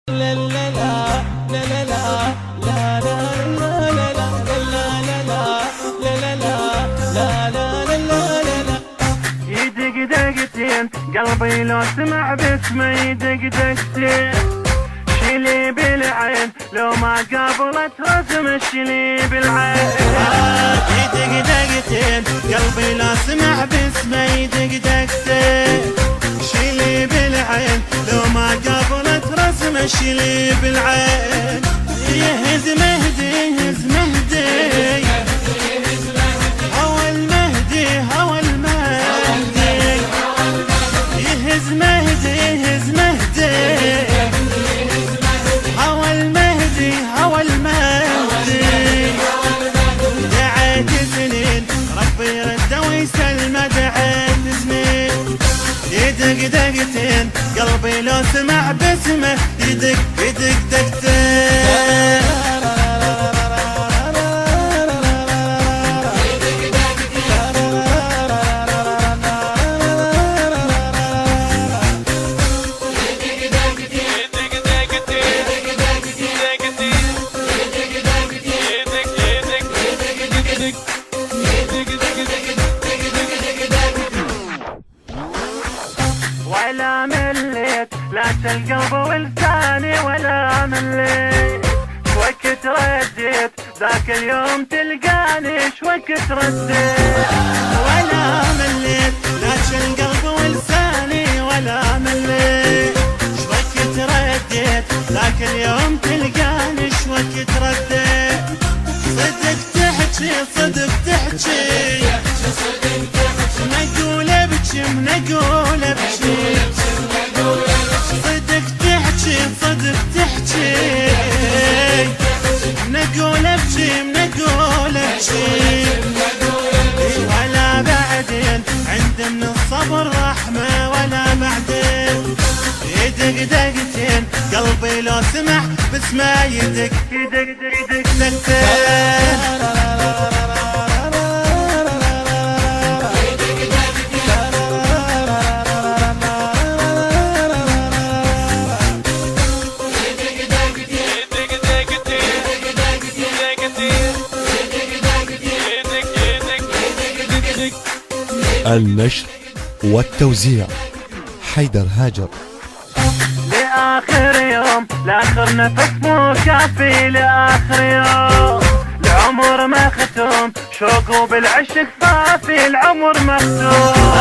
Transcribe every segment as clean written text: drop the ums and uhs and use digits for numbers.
لا لا لا لا لا لا لا لا لا لا. يدق دقتين قلبي لو سمع باسمه يدق دقتين، شيلي بالعين لو ما قابلت رسم شيلي بالعين. يدق دقتين قلبي لو سمع باسمه يدق دقتين، شيلي بالعين لو ما قابلت رسم شيلي بالعين. يهز مهدي يهز مهدي هوى المهدي هوى المهدي، يهز مهدي يهز مهدي هوى المهدي هوى المهدي. دعيت سنين ربي يرده ويسلمه، دعيت سنين يدق دقتين قلبي لو سمع باسمه يدق يدق دقتين. ولا مليت لا القلب ولساني ولا مليت، شوكت رديت ذاك اليوم تلقاني شوكت رديت. ولا مليت لا القلب ولساني ولا مليت، شوكت رديت ذاك اليوم تلقاني شوكت رديت. صدق تحكي صدق تحكي نقول ابكي نقول ابكي، صدق تحكي صدق تحكي نقول ابكي نقول ابكي. ولا بعدين عند من الصبر رحمه ولا بعدين، يدق دقتين قلبي لو سمع باسمه يدق يدق يدق دقتين. النشر والتوزيع حيدر هاجر. لآخر يوم لآخر نفس مو كافي، لآخر يوم العمر مختوم شوق وبالعشق صافي العمر مختوم.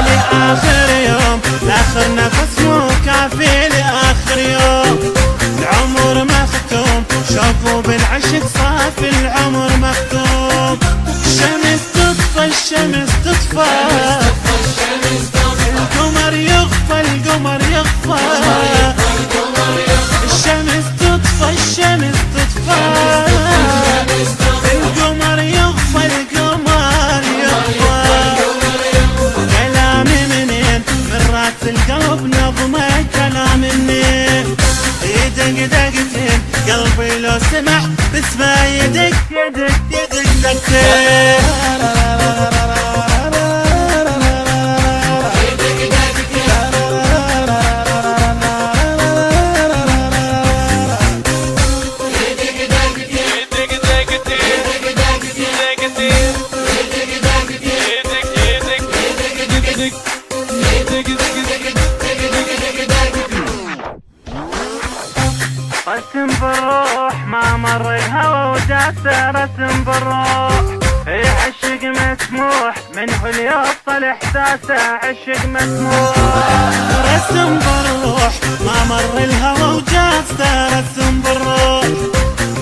لآخر يوم لآخر نفس مو كافي، لآخر يوم العمر مختوم شوق وبالعشق صافي العمر مختوم. الشمس تطفى الشمس تطفى القمر يغفى القمر يغفى، الشمس تطفى الشمس تطفى القمر يغفى القمر يغفى. كلامي منين من راس القلب نظمه كلام منين، يدق دقتين قلبي لو سمع باسمه يدق يدق يدق دقتين. رسم بالروح ما مر الهوى وجاسه، رسم بالروح عشق مسموح منه ليوصل احساسه عشق مسموح. رسم بالروح ما مر الهوى وجاسه، رسم بالروح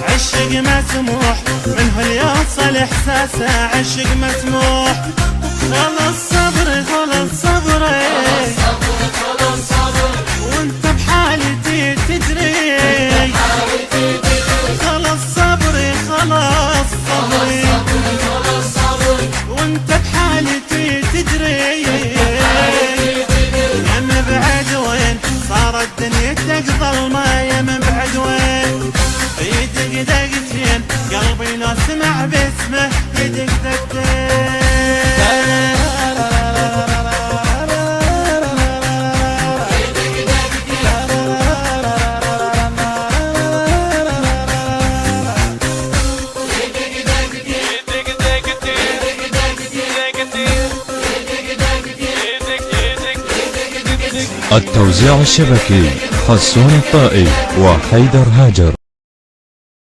عشق مسموح منه ليوصل احساسه عشق مسموح. خلص صبري خلص صبري وانت بحالتي تدري، خلص صبري خلص صبري وانت بحالتي تدري. يا مبعد وين صارت دنيتك ظلمه، يا مبعد وين يدق دقتين قلبي لو سمع باسمه يدق دقتين. التوزيع الشبكي حسون الطائي وحيدر هاجر.